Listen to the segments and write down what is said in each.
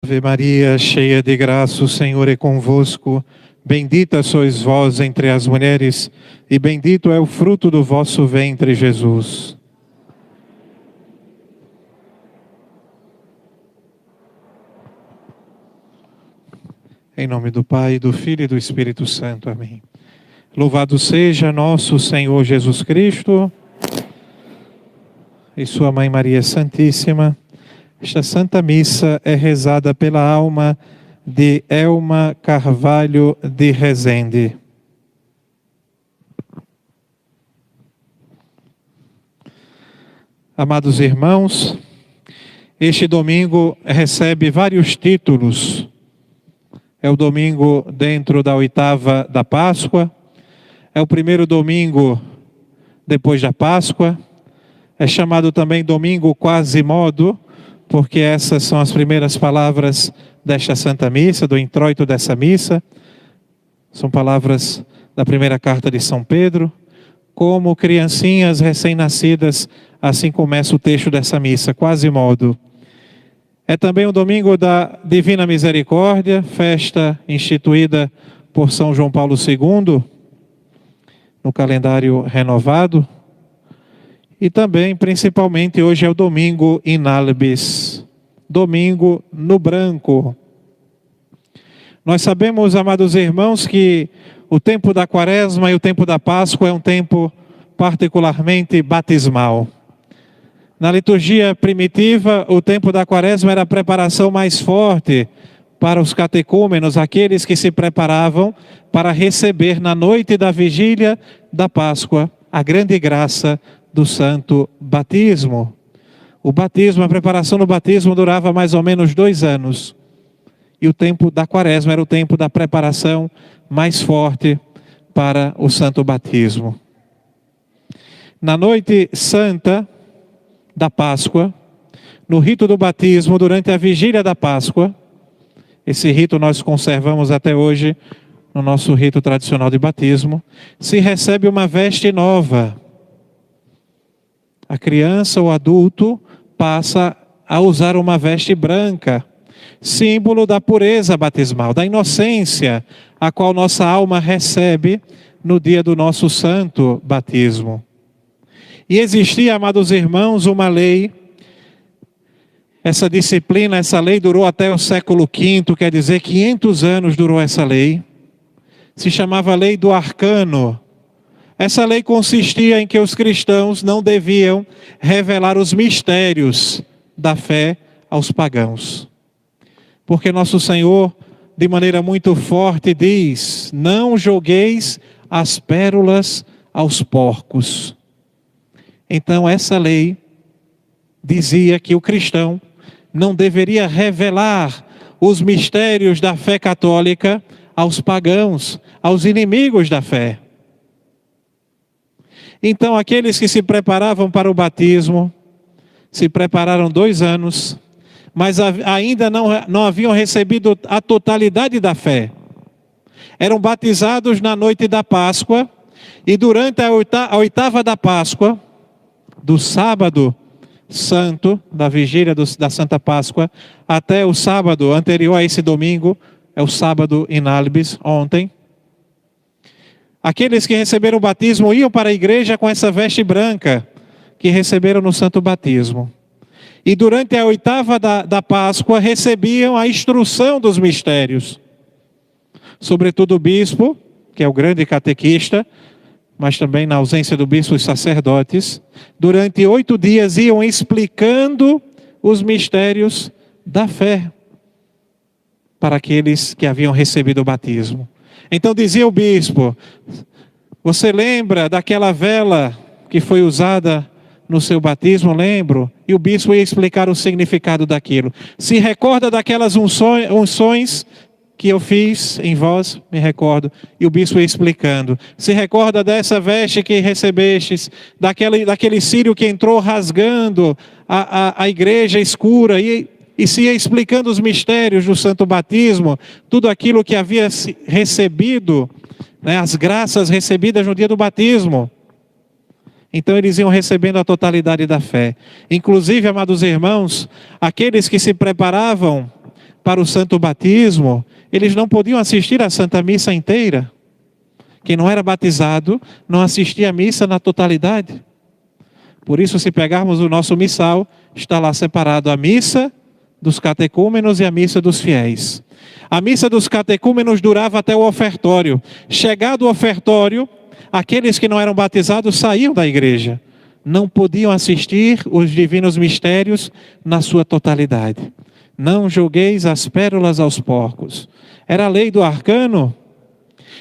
Ave Maria, cheia de graça, o Senhor é convosco. Bendita sois vós entre as mulheres, e bendito é o fruto do vosso ventre, Jesus. Em nome do Pai, do Filho e do Espírito Santo. Amém. Louvado seja nosso Senhor Jesus Cristo e sua Mãe Maria Santíssima. Esta Santa Missa é rezada pela alma de Elma Carvalho de Rezende. Amados irmãos, este domingo recebe vários títulos. É o domingo dentro da oitava da Páscoa, é o primeiro domingo depois da Páscoa, é chamado também domingo Quasimodo, porque essas são as primeiras palavras desta Santa Missa, do introito dessa missa. São palavras da primeira carta de São Pedro. Como criancinhas recém-nascidas, assim começa o texto dessa missa, Quasimodo. É também o domingo da Divina Misericórdia, festa instituída por São João Paulo II, no calendário renovado. E também, principalmente, hoje é o domingo in albis, domingo no branco. Nós sabemos, amados irmãos, que o tempo da Quaresma e o tempo da Páscoa é um tempo particularmente batismal. Na liturgia primitiva, o tempo da Quaresma era a preparação mais forte para os catecúmenos, aqueles que se preparavam para receber na noite da vigília da Páscoa a grande graça do santo batismo. O batismo, a preparação do batismo durava mais ou menos 2 anos. E o tempo da Quaresma era o tempo da preparação mais forte para o santo batismo. Na noite santa da Páscoa, no rito do batismo, durante a vigília da Páscoa, esse rito nós conservamos até hoje no nosso rito tradicional de batismo, se recebe uma veste nova. A criança ou adulto passa a usar uma veste branca, símbolo da pureza batismal, da inocência, a qual nossa alma recebe no dia do nosso santo batismo. E existia, amados irmãos, uma lei. Essa disciplina, essa lei durou até o século V, quer dizer, 500 anos durou essa lei. Se chamava Lei do Arcano. Essa lei consistia em que os cristãos não deviam revelar os mistérios da fé aos pagãos. Porque nosso Senhor, de maneira muito forte, diz: não jogueis as pérolas aos porcos. Então essa lei dizia que o cristão não deveria revelar os mistérios da fé católica aos pagãos, aos inimigos da fé. Então aqueles que se preparavam para o batismo, se prepararam 2 anos, mas ainda não haviam recebido a totalidade da fé. Eram batizados na noite da Páscoa, e durante a oitava da Páscoa, do sábado santo, da vigília da Santa Páscoa, até o sábado anterior a esse domingo, é o sábado in albis, ontem, aqueles que receberam o batismo iam para a igreja com essa veste branca que receberam no santo batismo. E durante a oitava da Páscoa recebiam a instrução dos mistérios. Sobretudo o bispo, que é o grande catequista, mas também na ausência do bispo os sacerdotes, durante 8 dias iam explicando os mistérios da fé para aqueles que haviam recebido o batismo. Então dizia o bispo: você lembra daquela vela que foi usada no seu batismo? Lembro. E o bispo ia explicar o significado daquilo. Se recorda daquelas unções que eu fiz em vós? Me recordo. E o bispo ia explicando. Se recorda dessa veste que recebestes, daquele círio que entrou rasgando a igreja escura, e se ia explicando os mistérios do santo batismo, tudo aquilo que havia recebido, né, as graças recebidas no dia do batismo. Então eles iam recebendo a totalidade da fé. Inclusive, amados irmãos, aqueles que se preparavam para o santo batismo, eles não podiam assistir à Santa Missa inteira. Quem não era batizado não assistia à missa na totalidade. Por isso, se pegarmos o nosso missal, está lá separado a missa dos catecúmenos e a missa dos fiéis. A missa dos catecúmenos durava até o ofertório. Chegado o ofertório, aqueles que não eram batizados saíam da igreja. Não podiam assistir os divinos mistérios na sua totalidade. Não jogueis as pérolas aos porcos. Era a lei do arcano.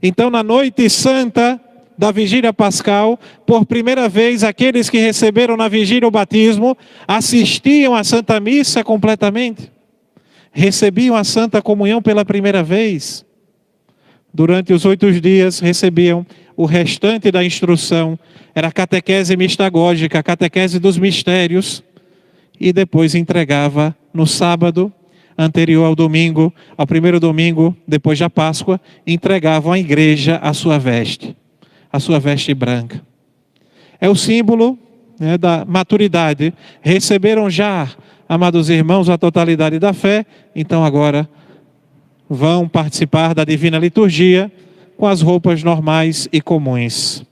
Então, na noite santa da vigília pascal, por primeira vez, aqueles que receberam na vigília o batismo, assistiam à Santa Missa completamente. Recebiam a Santa Comunhão pela primeira vez. Durante os 8 dias, recebiam o restante da instrução. Era a catequese mistagógica, a catequese dos mistérios. E depois entregava no sábado anterior ao domingo, ao primeiro domingo, depois da Páscoa, entregavam à igreja a sua veste branca. É o símbolo, né, da maturidade. Receberam já, amados irmãos, a totalidade da fé, então agora vão participar da divina liturgia com as roupas normais e comuns.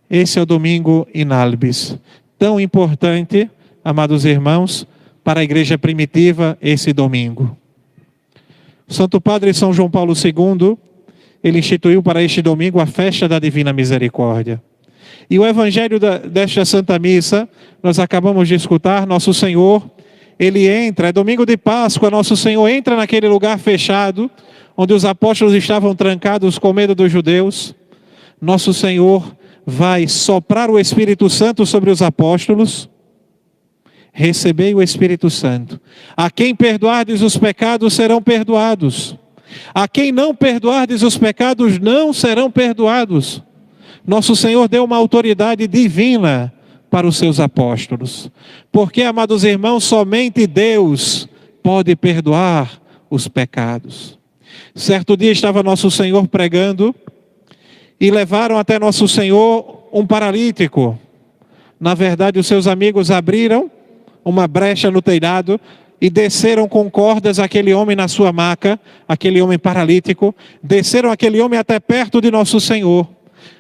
Esse é o domingo in albis, tão importante, amados irmãos, para a igreja primitiva esse domingo. O Santo Padre São João Paulo II, ele instituiu para este domingo a festa da Divina Misericórdia. E o evangelho desta Santa Missa, nós acabamos de escutar, Nosso Senhor, ele entra, é domingo de Páscoa, Nosso Senhor entra naquele lugar fechado, onde os apóstolos estavam trancados com medo dos judeus. Nosso Senhor vai soprar o Espírito Santo sobre os apóstolos. Recebei o Espírito Santo. A quem perdoardes os pecados serão perdoados. A quem não perdoardes os pecados não serão perdoados. Nosso Senhor deu uma autoridade divina para os seus apóstolos. Porque, amados irmãos, somente Deus pode perdoar os pecados. Certo dia estava Nosso Senhor pregando e levaram até Nosso Senhor um paralítico. Na verdade, os seus amigos abriram uma brecha no telhado e desceram com cordas aquele homem na sua maca, aquele homem paralítico, desceram aquele homem até perto de Nosso Senhor.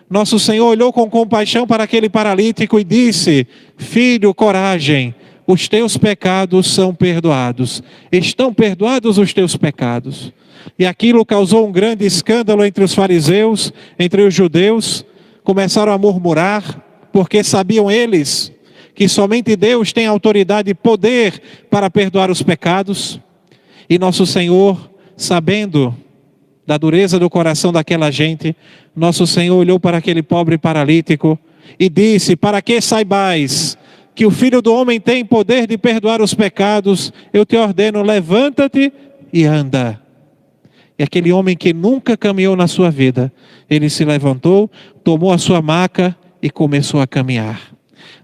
Nosso Senhor olhou com compaixão para aquele paralítico e disse: filho, coragem, os teus pecados são perdoados. Estão perdoados os teus pecados. E aquilo causou um grande escândalo entre os fariseus, entre os judeus. Começaram a murmurar, porque sabiam eles que somente Deus tem autoridade e poder para perdoar os pecados. E Nosso Senhor, sabendo da dureza do coração daquela gente, Nosso Senhor olhou para aquele pobre paralítico e disse: para que saibais que o Filho do Homem tem poder de perdoar os pecados, eu te ordeno, levanta-te e anda. E aquele homem que nunca caminhou na sua vida, ele se levantou, tomou a sua maca e começou a caminhar.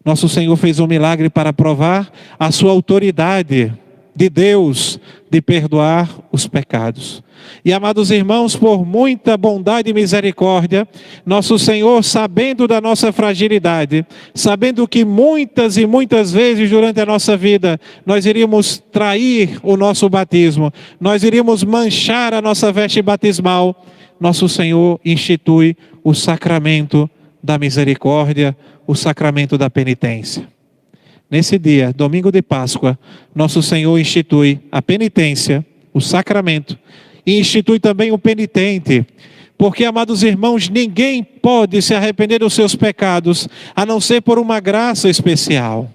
Nosso Senhor fez um milagre para provar a sua autoridade de Deus de perdoar os pecados. E, amados irmãos, por muita bondade e misericórdia, Nosso Senhor, sabendo da nossa fragilidade, sabendo que muitas e muitas vezes durante a nossa vida nós iríamos trair o nosso batismo, nós iríamos manchar a nossa veste batismal, Nosso Senhor institui o sacramento da misericórdia, o sacramento da penitência. Nesse dia, domingo de Páscoa, Nosso Senhor institui a penitência, o sacramento, e institui também o penitente. Porque, amados irmãos, ninguém pode se arrepender dos seus pecados, a não ser por uma graça especial.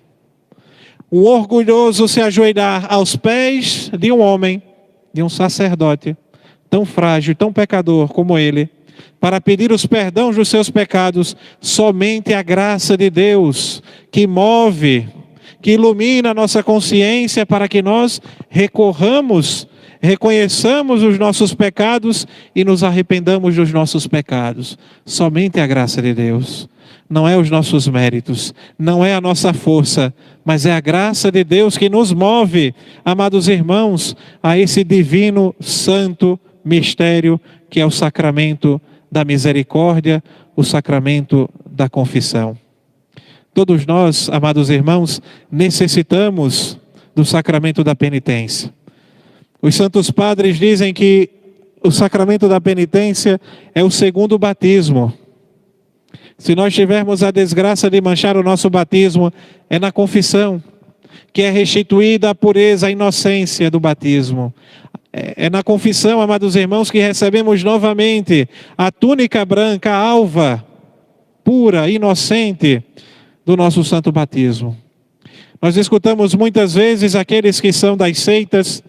Um orgulhoso se ajoelhar aos pés de um homem, de um sacerdote, tão frágil, tão pecador como ele, para pedir os perdões dos seus pecados, somente a graça de Deus que move, que ilumina a nossa consciência para que nós recorramos, reconheçamos os nossos pecados e nos arrependamos dos nossos pecados. Somente a graça de Deus. Não é os nossos méritos, não é a nossa força, mas é a graça de Deus que nos move, amados irmãos, a esse divino, santo mistério que é o sacramento da misericórdia, o sacramento da confissão. Todos nós, amados irmãos, necessitamos do sacramento da penitência. Os santos padres dizem que o sacramento da penitência é o segundo batismo. Se nós tivermos a desgraça de manchar o nosso batismo, é na confissão, que é restituída a pureza, a inocência do batismo. É na confissão, amados irmãos, que recebemos novamente a túnica branca, alva, pura, inocente do nosso santo batismo. Nós escutamos muitas vezes aqueles que são das seitas,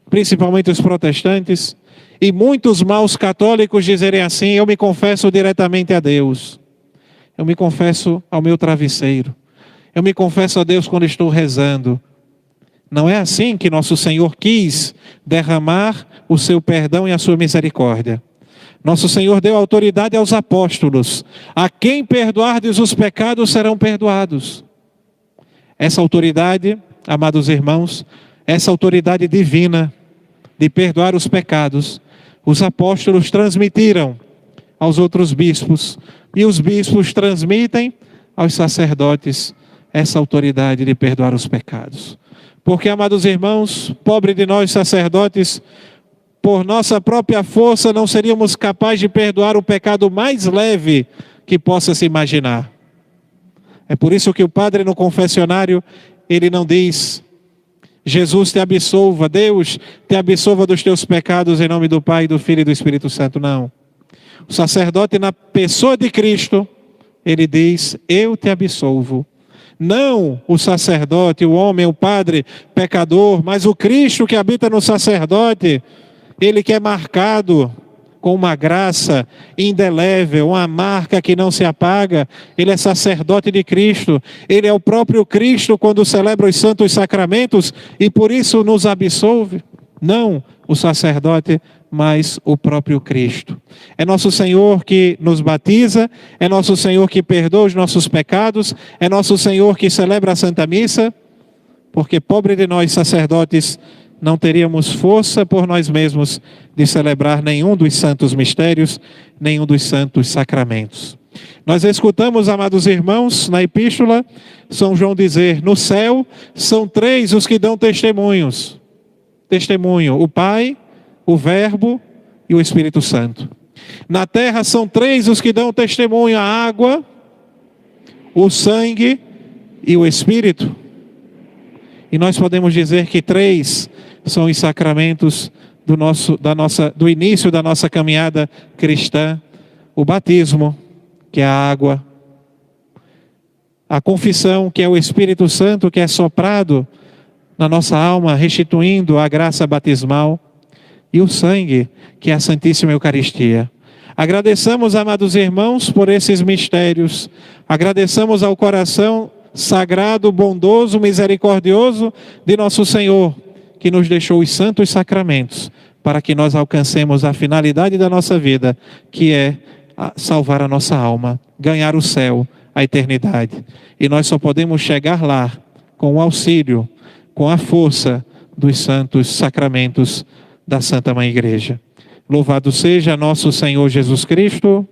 principalmente os protestantes, e muitos maus católicos dizerem assim: eu me confesso diretamente a Deus. Eu me confesso ao meu travesseiro. Eu me confesso a Deus quando estou rezando. Não é assim que nosso Senhor quis derramar o seu perdão e a sua misericórdia. Nosso Senhor deu autoridade aos apóstolos. A quem perdoardes os pecados serão perdoados. Essa autoridade, amados irmãos, essa autoridade divina de perdoar os pecados, os apóstolos transmitiram aos outros bispos. E os bispos transmitem aos sacerdotes essa autoridade de perdoar os pecados. Porque, amados irmãos, pobre de nós sacerdotes, por nossa própria força não seríamos capazes de perdoar o pecado mais leve que possa se imaginar. É por isso que o padre no confessionário, ele não diz: Jesus te absolva, Deus te absolva dos teus pecados em nome do Pai, do Filho e do Espírito Santo. Não. O sacerdote, na pessoa de Cristo, ele diz: eu te absolvo. Não o sacerdote, o homem, o padre pecador, mas o Cristo que habita no sacerdote, ele que é marcado com uma graça indelével, uma marca que não se apaga. Ele é sacerdote de Cristo. Ele é o próprio Cristo quando celebra os santos sacramentos e por isso nos absolve. Não o sacerdote, mas o próprio Cristo. É nosso Senhor que nos batiza, é nosso Senhor que perdoa os nossos pecados, é nosso Senhor que celebra a Santa Missa, porque pobre de nós sacerdotes não teríamos força por nós mesmos de celebrar nenhum dos santos mistérios, nenhum dos santos sacramentos. Nós escutamos, amados irmãos, na epístola, São João dizer: no céu são 3 os que dão testemunhos. Testemunho, o Pai, o Verbo e o Espírito Santo. Na terra são 3 os que dão testemunho: a água, o sangue e o Espírito. E nós podemos dizer que 3 são os sacramentos do início da nossa caminhada cristã: o batismo, que é a água, a confissão, que é o Espírito Santo, que é soprado na nossa alma, restituindo a graça batismal, e o sangue, que é a Santíssima Eucaristia. Agradeçamos, amados irmãos, por esses mistérios. Agradeçamos ao coração sagrado, bondoso, misericordioso de nosso Senhor, que nos deixou os santos sacramentos, para que nós alcancemos a finalidade da nossa vida, que é salvar a nossa alma, ganhar o céu, a eternidade. E nós só podemos chegar lá com o auxílio, com a força dos santos sacramentos da Santa Mãe Igreja. Louvado seja nosso Senhor Jesus Cristo.